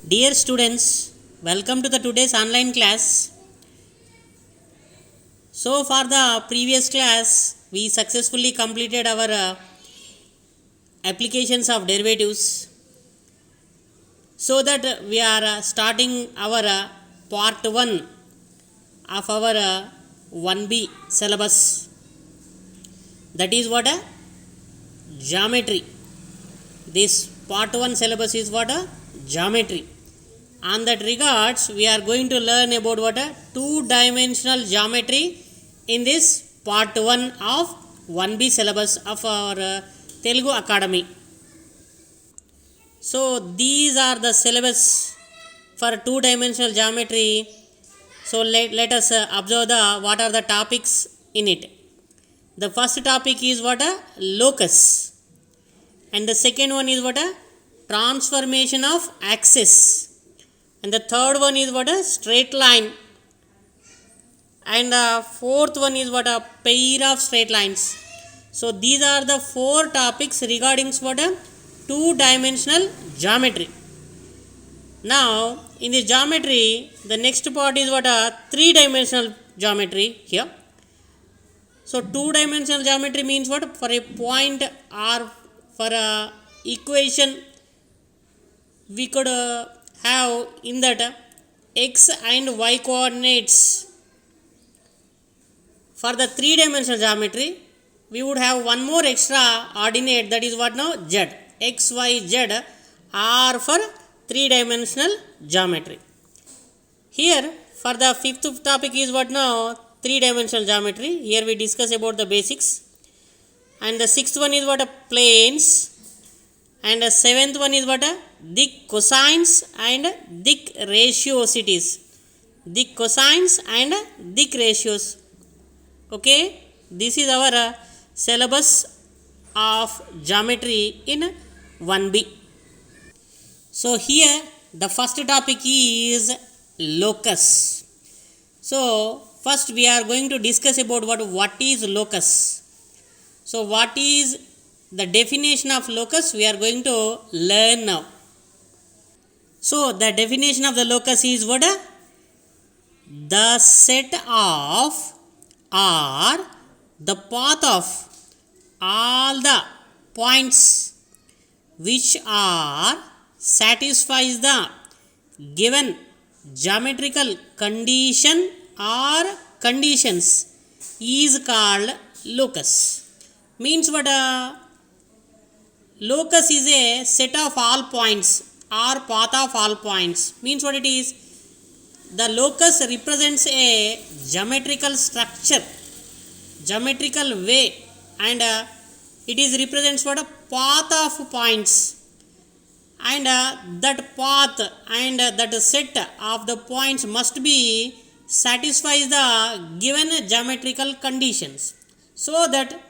Dear students, welcome to the today's online class. So for the previous class, we successfully completed our applications of derivatives. So that we are starting our part 1 of our 1B syllabus. That is what? Geometry. This part 1 syllabus is what? Geometry. On that regards, we are going to learn about what? Two-dimensional geometry in this part 1 of 1B syllabus of our Telugu Academy. So these are the syllabus for two-dimensional geometry. So let us observe what are the topics in it. The first topic is what? Locus. And the second one is what? Transformation of axis. And the third one is what? Straight line. And the fourth one is what? A pair of straight lines. So these are the four topics regarding what? Two-dimensional geometry. Now in the geometry, the next part is what? A three-dimensional geometry here. So two-dimensional geometry means what? For a point or for a equation, we could have in that x and y coordinates. For the three-dimensional geometry, we would have one more extra ordinate, that is what now? Z. X, Y, Z are for three-dimensional geometry. Here for the fifth topic is what now? Three-dimensional geometry. Here we discuss about the basics. And the sixth one is what? Planes. And the seventh one is what? Thick cosines and thick ratiosities. Thick cosines and thick ratios. Okay, this is our syllabus of geometry in 1B. So here the first topic is locus. So first we are going to discuss about what is locus. So what is the definition of locus we are going to learn now. So the definition of the locus is what? The set of or the path of all the points which are satisfies the given geometrical condition or conditions is called locus. Means what? Locus is a set of all points or path of all points. Means what it is? The locus represents a geometrical structure, geometrical way, and it is represents what? A path of points. And that path and that set of the points must be satisfies the given geometrical conditions, so that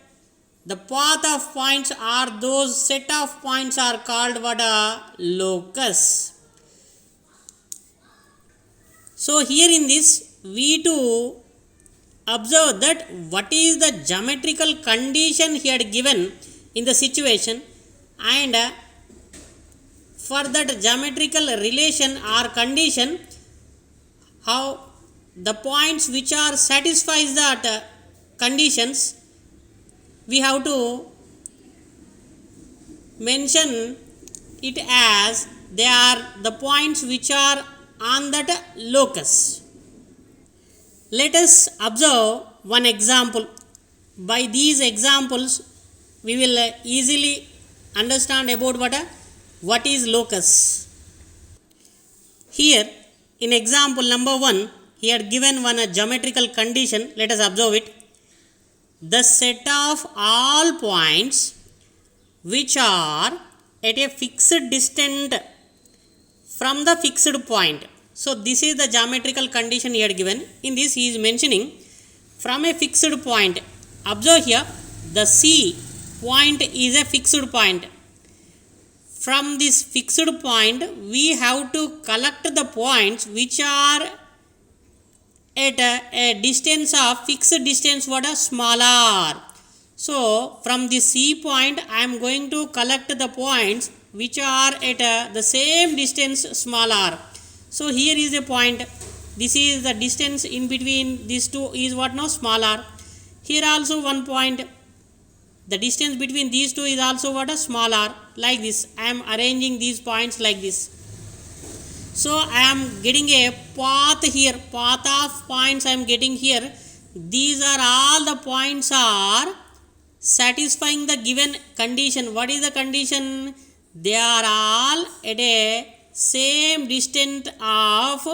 the path of points or those set of points are called what? A locus. So here in this, we to observe that what is the geometrical condition here given in the situation, and for that geometrical relation or condition, how the points which are satisfies that conditions, we have to mention it as they are the points which are on that locus. Let us observe one example. By these examples, we will easily understand about what is locus. Here in example number 1, he had given one geometrical condition. Let us observe it. The set of all points which are at a fixed distance from the fixed point. So this is the geometrical condition he had given. In this he is mentioning from a fixed point. Observe here, the C point is a fixed point. From this fixed point, we have to collect the points which are at a distance of fixed distance what? A smaller. So from the C point, I am going to collect the points which are at the same distance small r. So here is a point. This is the distance in between these two is what now? Small r. Here also one point. The distance between these two is also what? A small r. Like this. I am arranging these points like this. So I am getting a path here. Path of points I am getting here. These are all the points are satisfying the given condition. What is the condition? They are all at a same distance of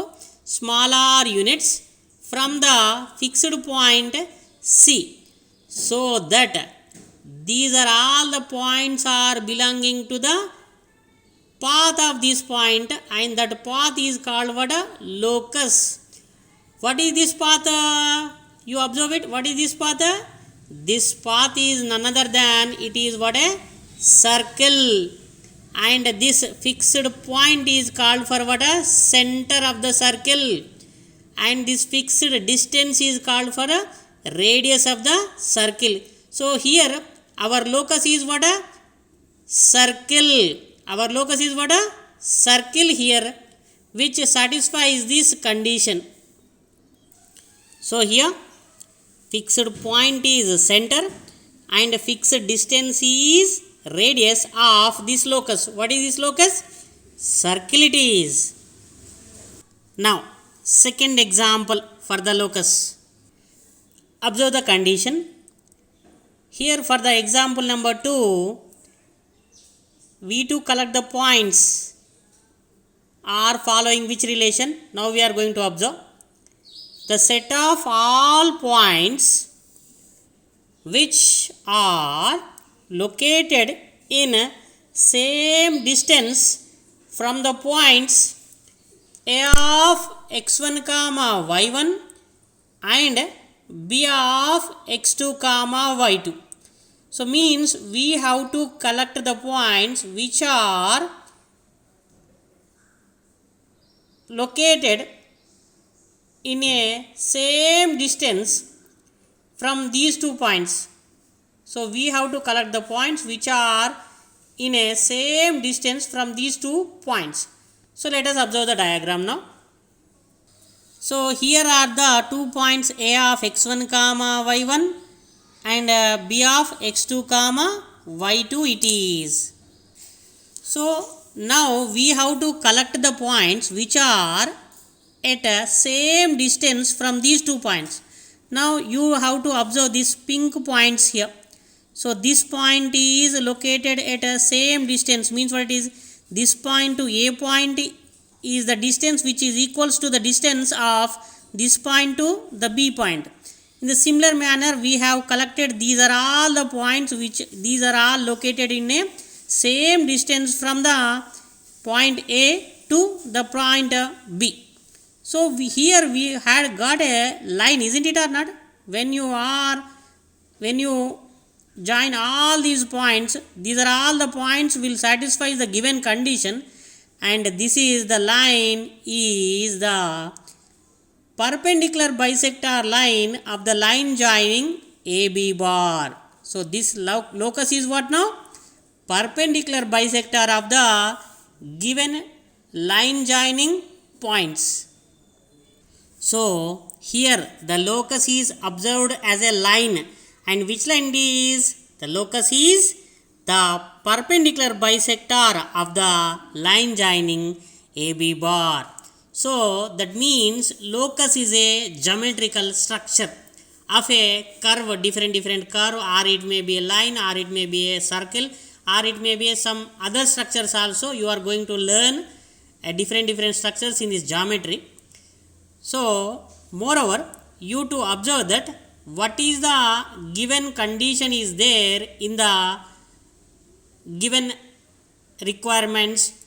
smaller units from the fixed point C. So that these are all the points are belonging to the path of this point, and that path is called what? A locus. What is this path? You observe it. What is this path? This path is none other than it is what? A circle. And this fixed point is called for what? A center of the circle. And this fixed distance is called for a radius of the circle. So here our locus is what? A circle. Our locus is what? A circle here, which satisfies this condition. So here fixed point is center and fixed distance is radius of this locus. What is this locus? Circle it is. Now second example for the locus. Observe the condition. Here for the example number 2, we to collect the points are following which relation? Now we are going to observe. The set of all points which are located in same distance from the points A of x1 comma y1 and B of x2 comma y2. So means we have to collect the points which are located in a same distance from these 2 points. So we have to collect the points which are in a same distance from these 2 points. So let us observe the diagram now. So here are the 2 points A of x1 comma y1 and B of x2 comma y2 it is. So now we have to collect the points which are at a same distance from these 2 points. Now you have to observe these pink points here. So this point is located at a same distance, means what it is? This point to A point is the distance which is equals to the distance of this point to the B point. In the similar manner, we have collected these are all the points which these are all located in a same distance from the point A to the point B. So here we had got a line, isn't it or not? When you join all these points, these are all the points will satisfy the given condition, and this is the line is the perpendicular bisector line of the line joining AB bar. So this locus is what now? Perpendicular bisector of the given line joining points. So here the locus is observed as a line, and which line is? The locus is the perpendicular bisector of the line joining AB bar. So that means locus is a geometrical structure of a curve, different curve, or it may be a line, or it may be a circle, or it may be some other structures also. You are going to learn different structures in this geometry. So moreover, you to observe that what is the given condition is there in the given requirements.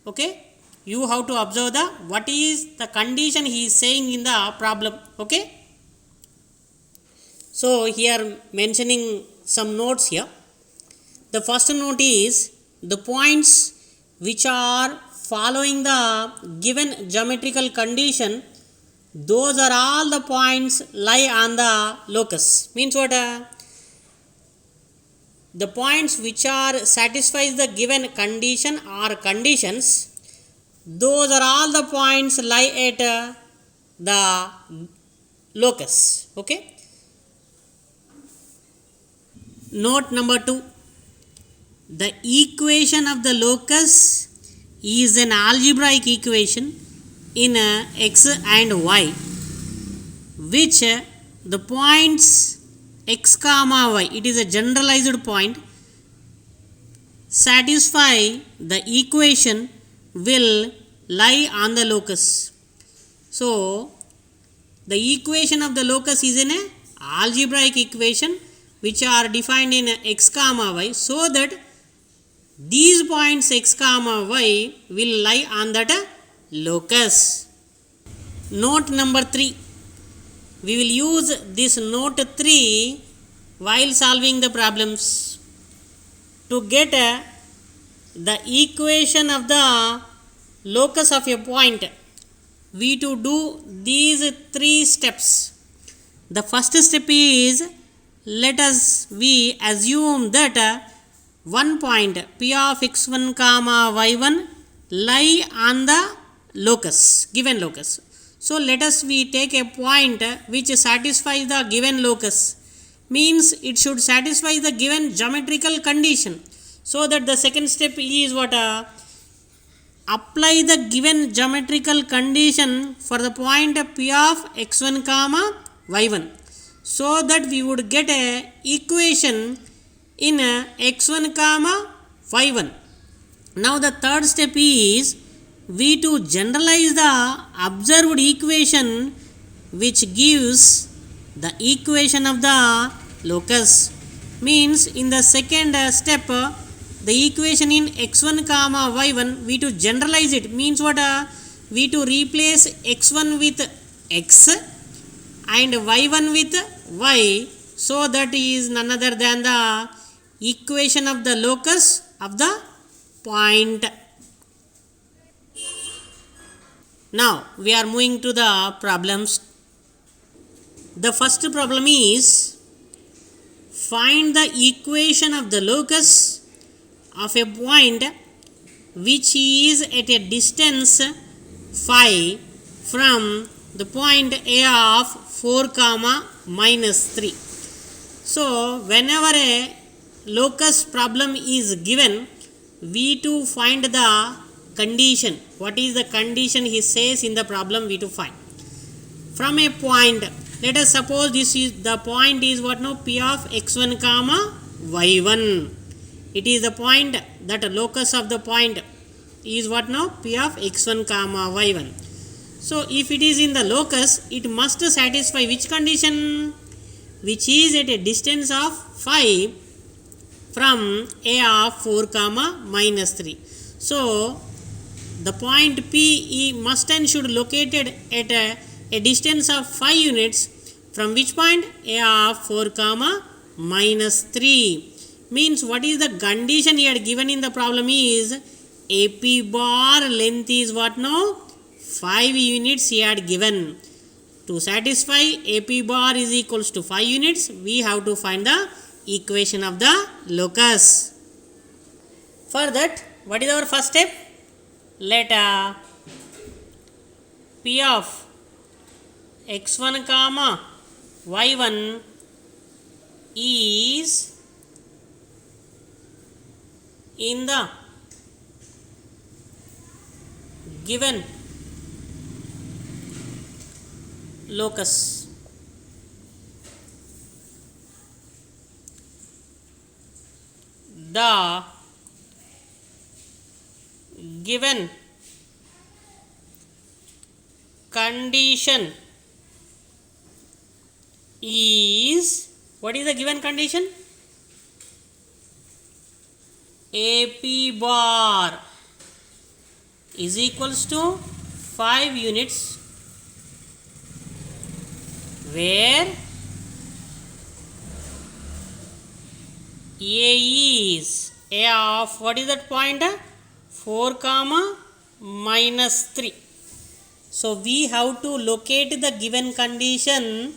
Okay, you have to observe the what is the condition he is saying in the problem. Okay, so here mentioning some notes here. The first note is the points which are following the given geometrical condition, those are all the points lie on the locus. Means what? the points which are satisfies the given condition or conditions, those are all the points lie at the locus. Okay. Note number 2, the equation of the locus is an algebraic equation in x and y, which the points x comma y, it is a generalized point, satisfy the equation will lie on the locus. So the equation of the locus is in a algebraic equation which are defined in x comma y, so that these points x comma y will lie on that locus. Note number 3, we will use this note 3 while solving the problems. To get the equation of the locus of a point, we to do these 3 steps. The first step is, let us we assume that one point p of x1 comma y1 lie on the locus, given locus. So let us we take a point which satisfies the given locus, means it should satisfy the given geometrical condition. So that the second step is what? Apply the given geometrical condition for the point p of x1 comma y1, so that we would get a equation in x1 comma y1. Now the third step is, we to generalize the observed equation which gives the equation of the locus, means in the second step the equation in x1 comma y1 we to generalize it, means what? We to replace x1 with x and y1 with y, so that is none other than the equation of the locus of the point. Now we are moving to the problems. The first problem is, find the equation of the locus of a point which is at a distance phi from the point A of 4 comma minus 3. So whenever a locus problem is given, we to find the condition. What is the condition he says in the problem we to find? From a point, let us suppose this is the point is what now? P of x1 comma y1. It is the point, that locus of the point is what now? P of x1 comma y1. So if it is in the locus, it must satisfy which condition? Which is at a distance of phi from A of 4 comma minus 3. So the point P must and should located at a distance of 5 units from which point? A of 4 comma minus 3. Means what is the condition he had given in the problem is, AP bar length is what now? 5 units he had given. To satisfy AP bar is equals to 5 units, we have to find the equation of the locus. For that, what is our first step? Let P of x1 comma y1 is in the given locus. The given condition is, what is the given condition? AP bar is equals to 5 units, where A is A of, what is that point? 4 comma minus 3. So we have to locate the given condition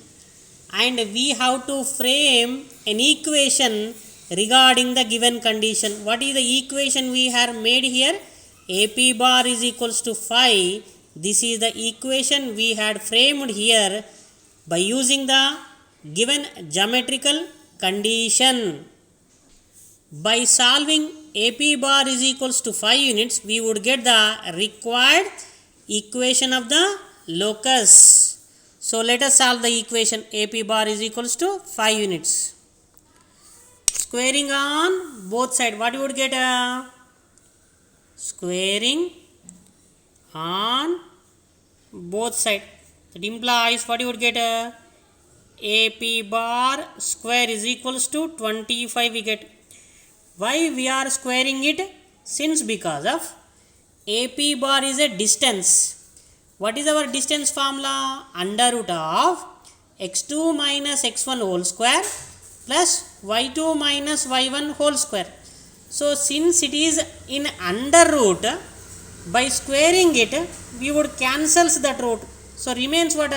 and we have to frame an equation regarding the given condition. What is the equation we have made here? AP bar is equals to 5. This is the equation we had framed here by using the given geometrical condition. By solving AP bar is equals to 5 units, we would get the required equation of the locus. So let us solve the equation. AP bar is equals to 5 units. Squaring on both sides, what you would get? Squaring on both sides. That implies what you would get? AP bar square is equals to 25 we get. Why we are squaring it? Since because of AP bar is a distance. What is our distance formula? Under root of x2 minus x1 whole square plus y2 minus y1 whole square. So since it is in under root, by squaring it we would cancel that root. So remains what?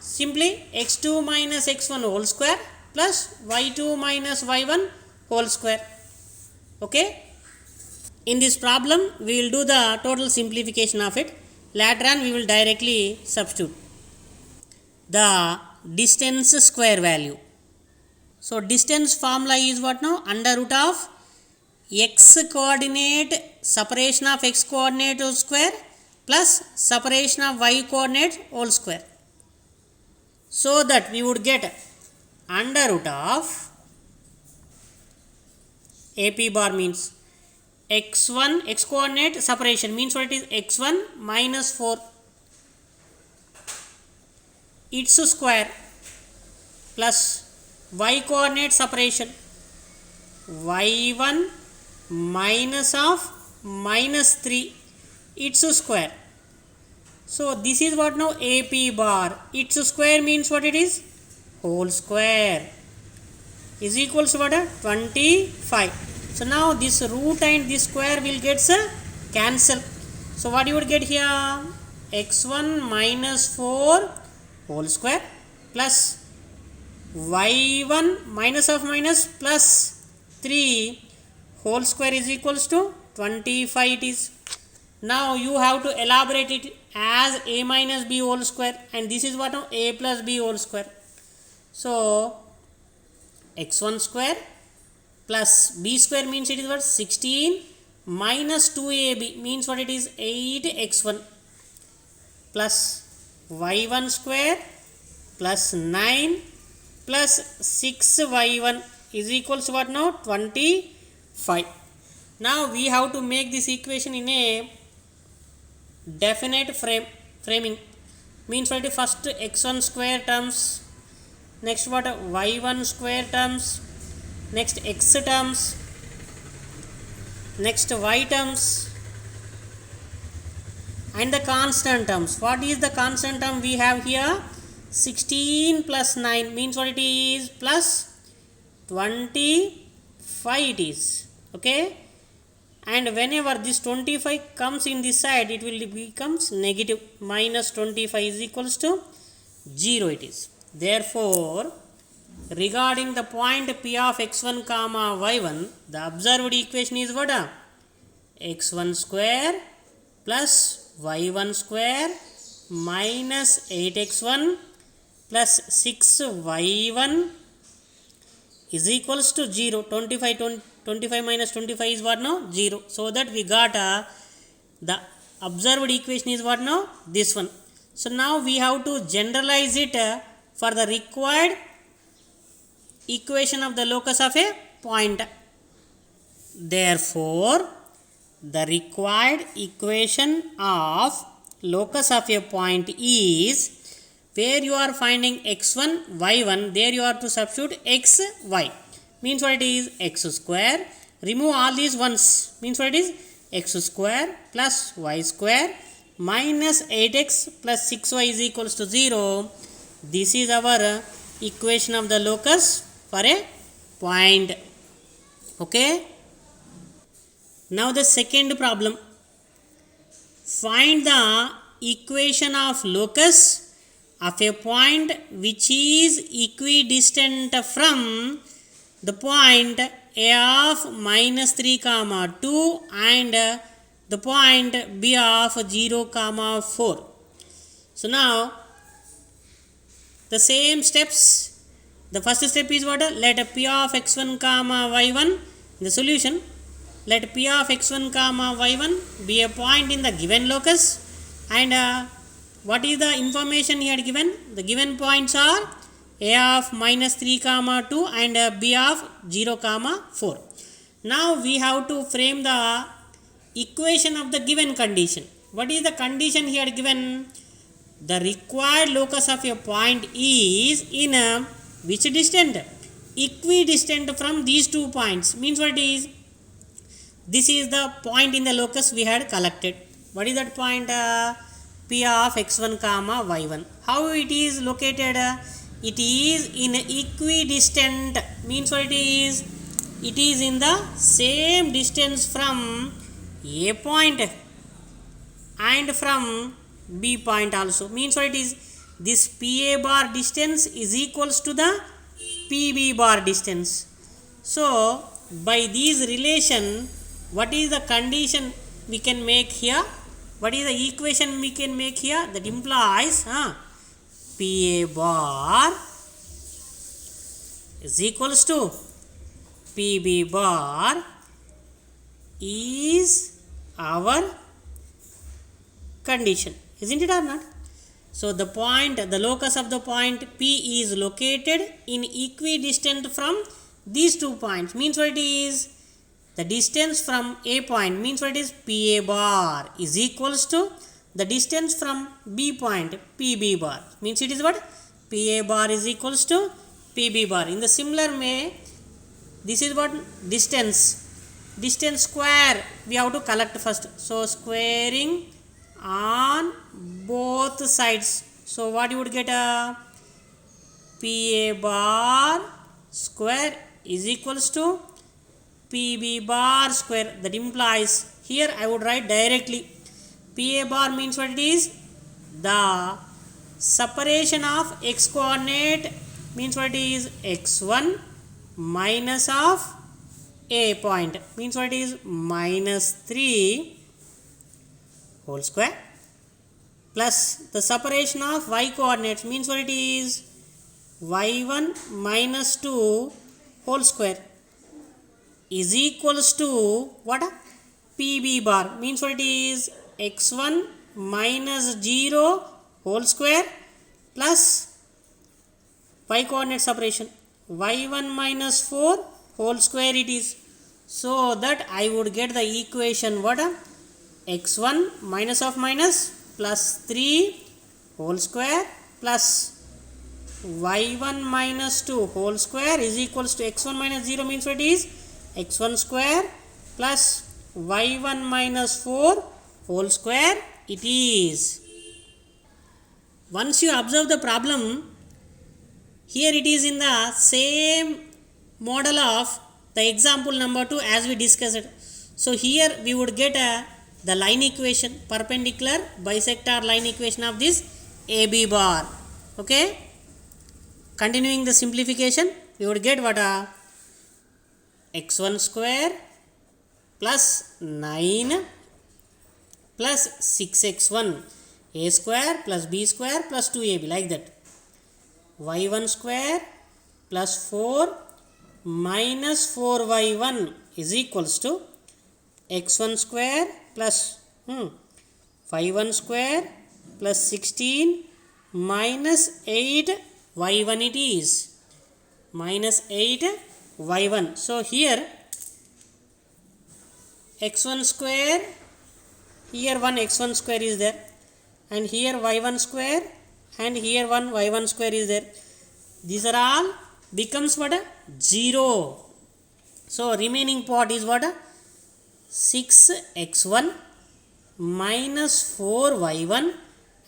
Simply x2 minus x1 whole square plus y2 minus y1 whole square. Okay. In this problem we will do the total simplification of it. Later on we will directly substitute the distance square value. So distance formula is what now? Under root of x coordinate separation of x coordinate whole square plus separation of y coordinate whole square. So that we would get under root of AP bar means x1 x coordinate separation means what it is? X1 minus 4 its square plus y coordinate separation y1 minus of minus 3 its square. So this is what now? AP bar. Its square means what it is? Whole square is equals to what? 25. So now this root and this square will get cancel. So what you would get here? x1 minus 4 whole square plus y1 minus of minus plus 3 whole square is equals to 25 it is. Now you have to elaborate it as a minus b whole square, and this is what now? A plus b whole square. So x1 square plus b square means it is what? 16 minus 2ab means what it is? 8x1 plus y1 square plus 9 plus 6y1 is equals to what now? 25. Now we have to make this equation in a definite framing. Means what? First x1 square terms, next what? Y1 square terms, next x terms, next y terms, and the constant terms. What is the constant term we have here? 16 plus 9 means what it is? Plus 25 it is. Okay. And whenever this 25 comes in this side, it will becomes negative. Minus 25 is equals to 0 it is. Therefore, regarding the point P of x1 comma y1, the observed equation is what? X1 square plus y1 square minus 8x1 plus 6y1 is equals to 0. 25 minus 25 is what now? 0. So that we got the observed equation is what now? This one. So now we have to generalize it for the required equation of the locus of a point. Therefore, the required equation of locus of a point is where you are finding x1, y1, there you are to substitute x, y. Means what it is? X square. Remove all these ones. Means what it is? X square plus y square minus 8x plus 6y is equals to 0. This is our equation of the locus for a point. Okay. Now the second problem. Find the equation of locus of a point which is equidistant from the point a of minus 3 comma 2 and the point b of 0 comma 4. So now the same steps. The first step is what? Let p of x1 comma y1 in the solution. Let p of x1 comma y1 be a point in the given locus, and what is the information here given? The given points are a of minus 3 comma 2 and b of 0 comma 4. Now we have to frame the equation of the given condition. What is the condition here given? The required locus of a point is in which distant? Equidistant from these 2 points. Means what it is? This is the point in the locus we had collected. What is that point? P of x1 comma y1. How it is located? It is in equidistant. Means what it is? It is in the same distance from a point and from b point also. Means what it is? This PA bar distance is equals to the PB bar distance. So by these relation, what is the condition we can make here? What is the equation we can make here? That implies PA bar is equals to PB bar is our condition. Isn't it or not? So the point, the locus of the point P is located in equidistant from these 2 points. Means what it is? The distance from A point. Means what it is? PA bar is equals to the distance from B point, PB bar. Means it is what? PA bar is equals to PB bar. In the similar way, this is what? Distance. Distance square we have to collect first. So squaring on both sides. So what you would get? PA bar square is equals to PB bar square. That implies, here I would write directly, PA bar means what it is? The separation of x coordinate. Means what it is? x1 minus of A point. Means what it is? Minus 3 whole square plus the separation of y coordinates. Means what it is? y1 minus 2 whole square is equals to what? PB bar. Means what it is? x1 minus 0 whole square plus y coordinate separation y1 minus 4 whole square it is. So that I would get the equation what? x1 minus of minus plus 3 whole square plus y1 minus 2 whole square is equals to x1 minus 0 means what it is? x1 square plus y1 minus 4 whole square it is. Once you observe the problem, here it is in the same model of the example number 2 as we discussed. So here we would get the line equation, perpendicular bisector line equation of this AB bar. Okay, continuing the simplification, we would get what? x1 square plus 9 plus 6x1 a square plus b square plus 2ab, like that. y1 square plus 4 minus 4y1 is equals to x1 square plus 5y1 square plus 16 minus 8 y1 it is. Minus 8 y1. So here x1 square, here one x1 square is there, and here y1 square, and here one y1 square is there. These are all becomes what? 0. So remaining part is what? 6x1 minus 4y1,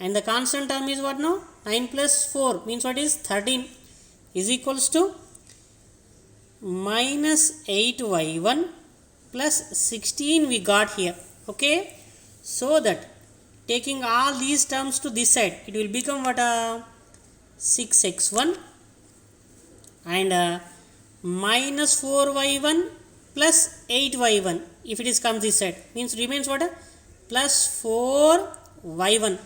and the constant term is what now? 9 plus 4 means what is? 13 is equals to minus 8y1 plus 16 we got here. Okay, so that taking all these terms to this side, it will become what? 6x1 and minus 4y1 plus 8y1. If it is comes this side, means remains what? Plus 4y1.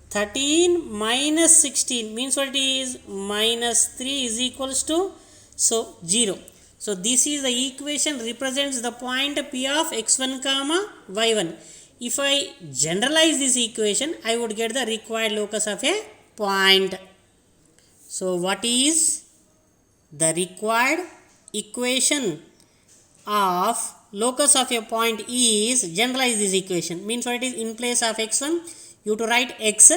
13 minus 16 means what it is? Minus 3 is equals to, so 0. So this is the equation represents the point P of x1 comma y1. If I generalize this equation, I would get the required locus of a point. So what is the required equation of locus of a point is, generalize this equation, means what it is? In place of x1 you to write x,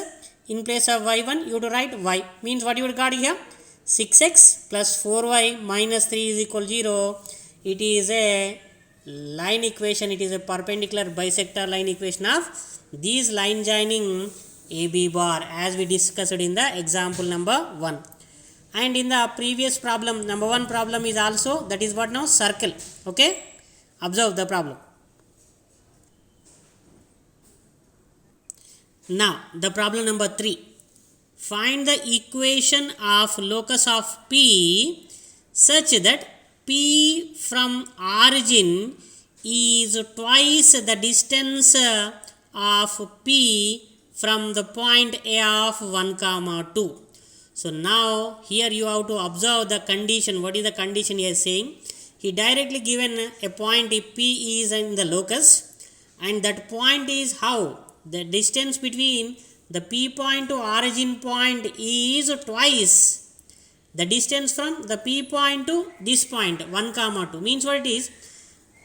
in place of y1 you to write y, means what you got here? 6x plus 4y minus 3 is equal 0. It is a line equation, it is a perpendicular bisector line equation of these line joining AB bar, as we discussed in the example number 1. And in the previous problem, number 1 problem is also, that is what now? Circle. Okay, observe the problem. Now the problem number 3. Find the equation of locus of P such that P from origin is twice the distance of P from the point A of 1 comma 2. So now here you have to observe the condition. What is the condition he is saying? He directly given a point if P is in the locus, and that point is how? The distance between the P point to origin point is twice the distance from the P point to this point 1 comma 2. Means what it is?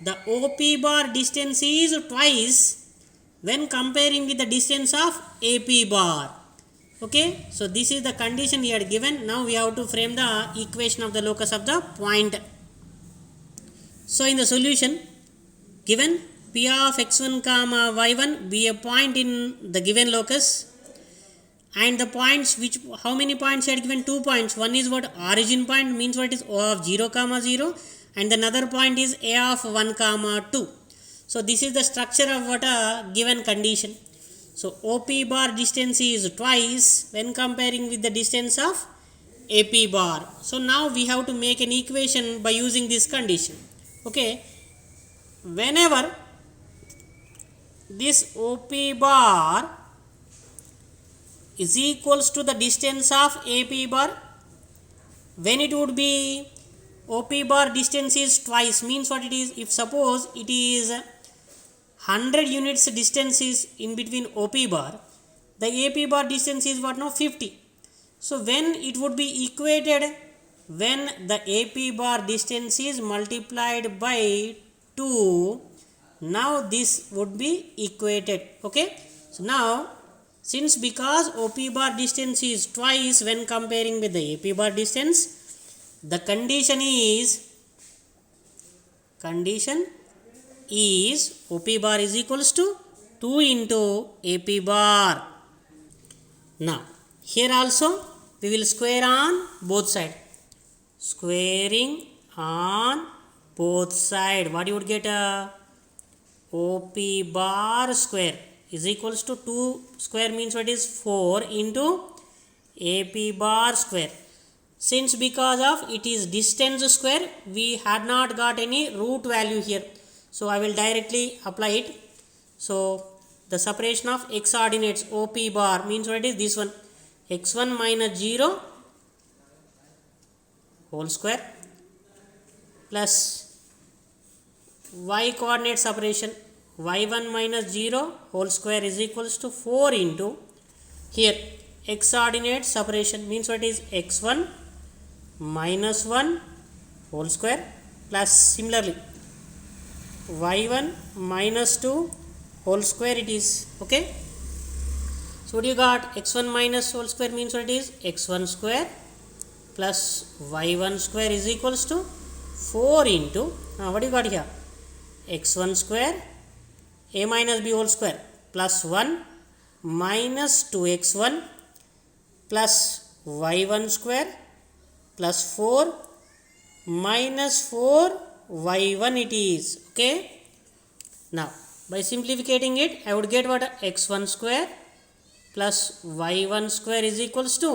The OP bar distance is twice when comparing with the distance of AP bar. Okay, so this is the condition he had given. Now we have to frame the equation of the locus of the point. So in the solution, given P of x1 comma y1 be a point in the given locus, and the points which, how many points he had given? 2 points. One is what? Origin point, means what is O of 0 comma 0, and another point is A of 1 comma 2. So this is the structure of what a given condition. So OP bar distance is twice when comparing with the distance of AP bar. So now we have to make an equation by using this condition. Okay, whenever this OP bar is equals to the distance of AP bar, when it would be OP bar distance is twice, means what it is? If suppose it is 100 units distance is in between OP bar, the AP bar distance is what now? 50. So when it would be equated, when the AP bar distance is multiplied by 2, now this would be equated. Okay, so now since because OP bar distance is twice when comparing with the AP bar distance, the condition is OP bar is equals to 2 into AP bar. Now here also we will square on both side. Squaring on both side, what you would get? OP bar square is equals to 2 square, means what is 4 into AP bar square. Since because of it is distance square, we had not got any root value here, so I will directly apply it. So the separation of x ordinates OP bar means what it is? This one, x1 minus 0 whole square plus y coordinate separation y1 minus 0 whole square is equals to 4 into here x ordinate separation, means what is? x1 minus 1 whole square plus similarly y1 minus 2 whole square it is. Okay, so what you got? x1 minus whole square means what it is? x1 square plus y1 square is equals to 4 into what you got here? x1 square a minus b whole square plus 1 minus 2x1 plus y1 square plus 4 minus 4y1 it is. Okay, now by simplifying it, I would get what? x1 square plus y1 square is equals to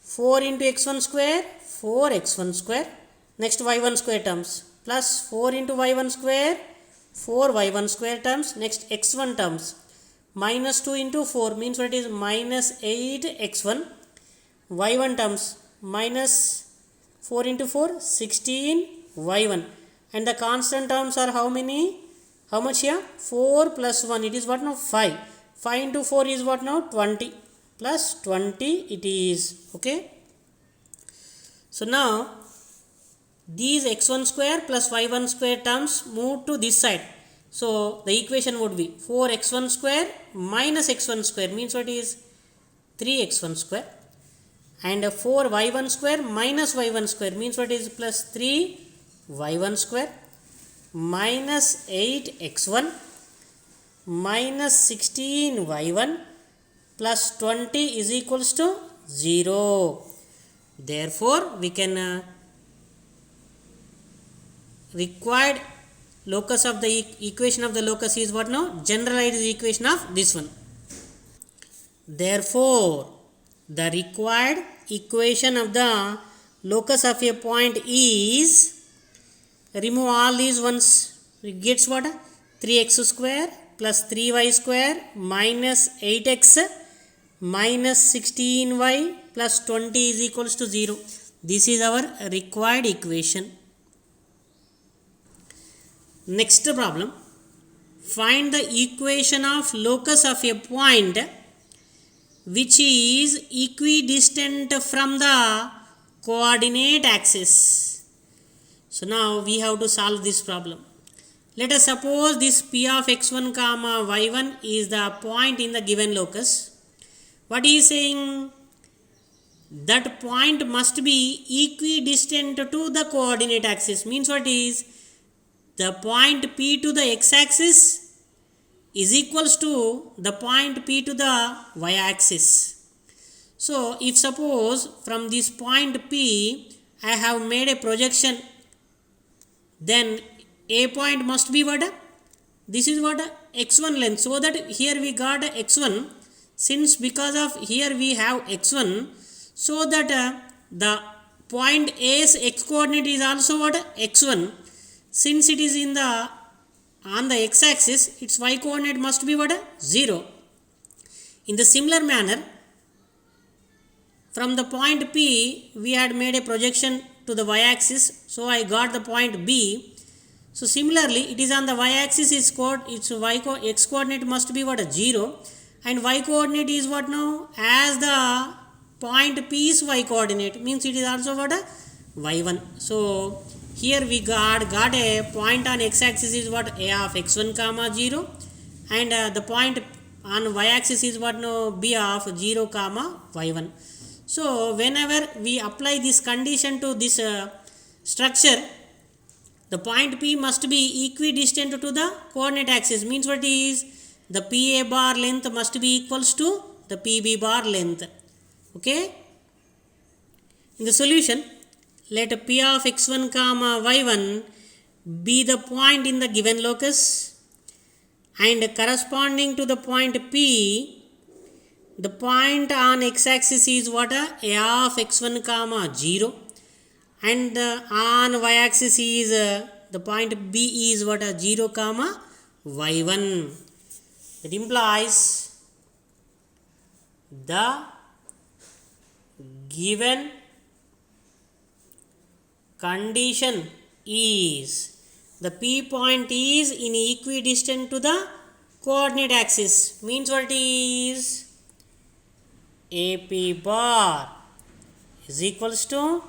4 into x1 square 4x1 square, next y1 square terms, plus 4 into y1 square, 4y1 square terms, next x1 terms, minus 2 into 4 means what it is minus 8x1, y1 terms, minus 4 into 4, 16y1, and the constant terms are how many? How much here? 4 plus 1, it is what now? 5. 5 into 4 is what now? 20, plus 20 it is, okay. So now these x1 square plus y1 square terms move to this side. So the equation would be 4x1 square minus x1 square means what is 3x1 square, and 4y1 square minus y1 square means what is plus 3y1 square, minus 8x1 minus 16y1 plus 20 is equals to 0. Therefore we can required locus of the equation of the locus is what now? Generalized equation of this one. Therefore the required equation of the locus of a point is, remove all these ones, it gets what? 3x square plus 3y square minus 8x minus 16y plus 20 is equals to 0. This is our required equation. Next problem, find the equation of locus of a point which is equidistant from the coordinate axis. So now we have to solve this problem. Let us suppose this p of x1 comma y1 is the point in the given locus. What he is saying? That point must be equidistant to the coordinate axis. Means what is? The point P to the x-axis is equals to the point P to the y-axis. So if suppose from this point P I have made a projection, then a point must be what? This is what? x1 length. So that here we got x1, since because of here we have x1, so that the point A's x coordinate is also what? x1. Since it is in the on the x-axis, its y coordinate must be what? 0. In the similar manner, from the point P we had made a projection to the y-axis, so I got the point B. So similarly, it is on the y-axis, its x coordinate must be what? 0, and y coordinate is what now? As the point P's y coordinate, means it is also what? y1. So here we got a point on x-axis is what? A of x1 comma 0, and the point on y-axis is what now? B of 0 comma y1. So whenever we apply this condition to this structure, the point P must be equidistant to the coordinate axis. Means what is? The PA bar length must be equals to the PB bar length. Okay. In the solution, let P of x1 comma y1 be the point in the given locus, and corresponding to the point P, the point on x-axis is what? A of x1 comma 0, and on y-axis is the point B is what? 0 comma y1. It implies the given condition is the P point is in equidistant to the coordinate axis. Means what is? AP bar is equals to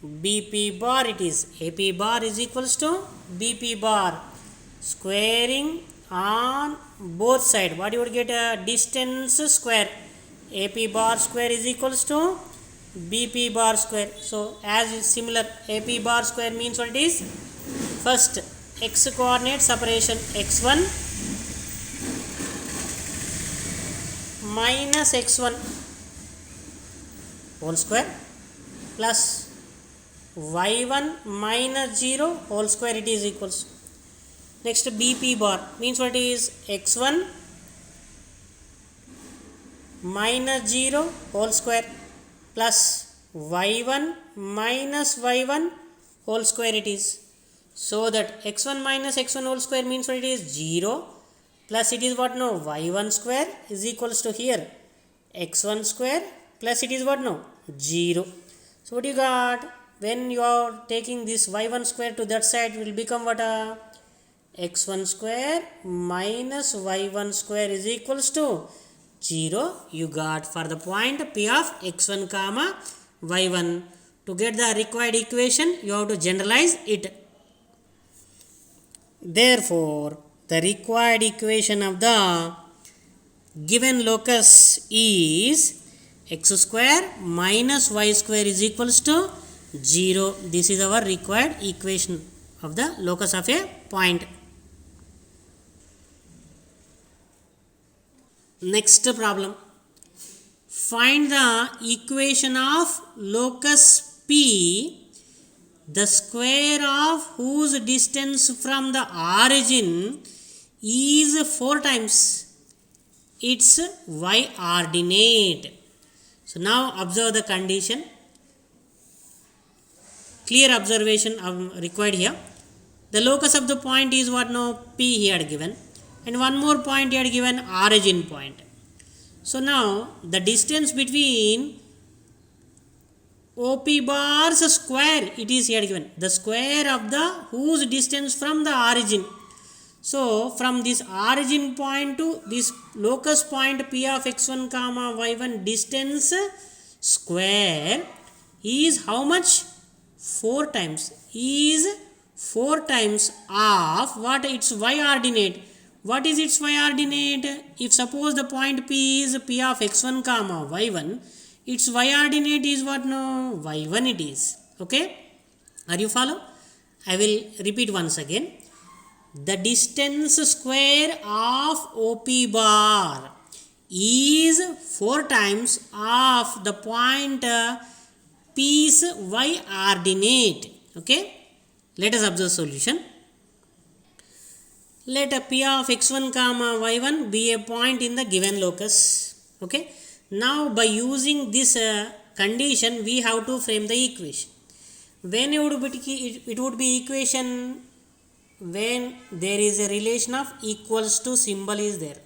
BP bar. It is AP bar is equals to BP bar, squaring on both sides. What you would get? A distance square. AP bar square is equals to BP bar square. So as is similar, AP bar square means what it is? First x coordinate separation, x1 minus x1 whole square plus y1 minus 0 whole square, it is equals. Next BP bar means what is? x1 minus 0 whole square plus y1 minus y1 whole square it is. So that x1 minus x1 whole square means what it is 0 plus it is what now y1 square is equals to here x1 square plus it is what now 0. So what you got when you are taking this y1 square to that side, it will become what x1 square minus y1 square is equals to 0 you got for the point p of x1 comma y1. To get the required equation you have to generalize it. Therefore the required equation of the given locus is x square minus y square is equals to 0. This is our required equation of the locus of a point. Next problem, find the equation of locus P, the square of whose distance from the origin is 4 times its y ordinate. So now observe the condition. Clear observation required here. The locus of the point is what now P he had given, and one more point he had given origin point. So now the distance between OP bars square it is here given, the square of the whose distance from the origin. So from this origin point to this locus point P of x1 comma y1 distance square is how much? 4 times, is 4 times of what? Its y ordinate. What is its y ordinate? If suppose the point P is P of x1 comma y1, its y ordinate is what now? y1 it is. Okay, are you follow? I will repeat once again. The distance square of OP bar is 4 times of the point P's y ordinate. Okay, let us observe solution. Let a P of x1 comma y1 be a point in the given locus. Okay, now by using this condition we have to frame the equation. When it would be equation when there is a relation of equals to symbol is there.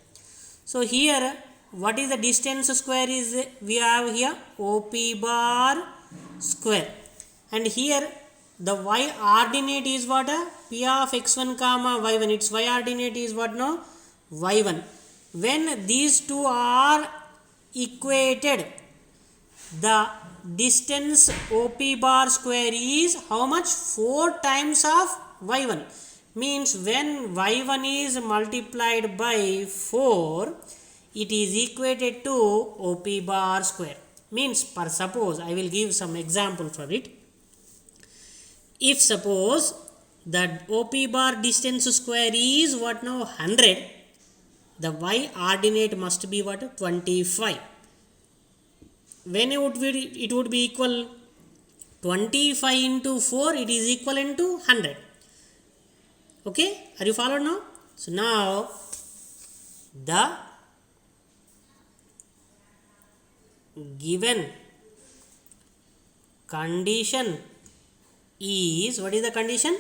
So here what is the distance square is we have here OP bar square, and here the y ordinate is what? P of x1 comma y1, its y ordinate is what now? y1. When these two are equated, the distance OP bar square is how much? 4 times of y1. Means when y1 is multiplied by 4, it is equated to OP bar square. Means per suppose I will give some example for it. If suppose that OP bar distance square is what now? 100, the y ordinate must be what? 25. When it would be equal 25 into 4, it is equivalent to 100. Okay, are you followed now? So now the given condition is, what is the condition?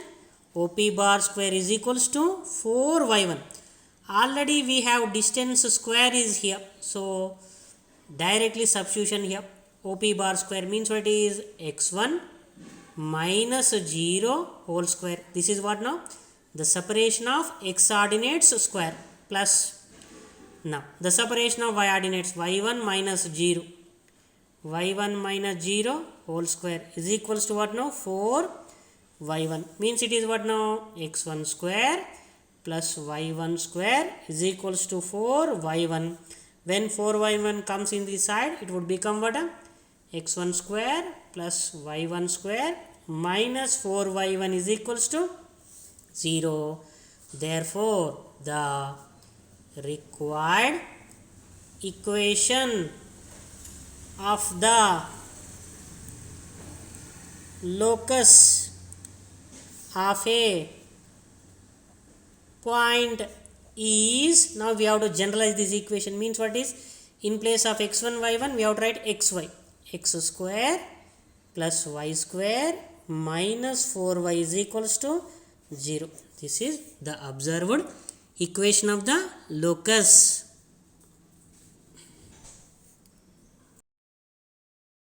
OP bar square is equals to 4y1. Already we have distance square is here, so directly substitution here. OP bar square means what is x1 minus 0 whole square. This is what now? The separation of x ordinates square plus now the separation of y ordinates y1 minus 0. y1 minus 0 whole square is equals to what now? 4y1. Means it is what now? x1 square plus y1 square is equals to 4y1. When 4y1 comes in this side, it would become what? x1 square plus y1 square minus 4y1 is equals to 0. Therefore the required equation of the locus of a point is, now we have to generalize this equation. Means what is, in place of x1 y1 we have to write xy, x square plus y square minus 4y is equals to 0. This is the observed equation of the locus.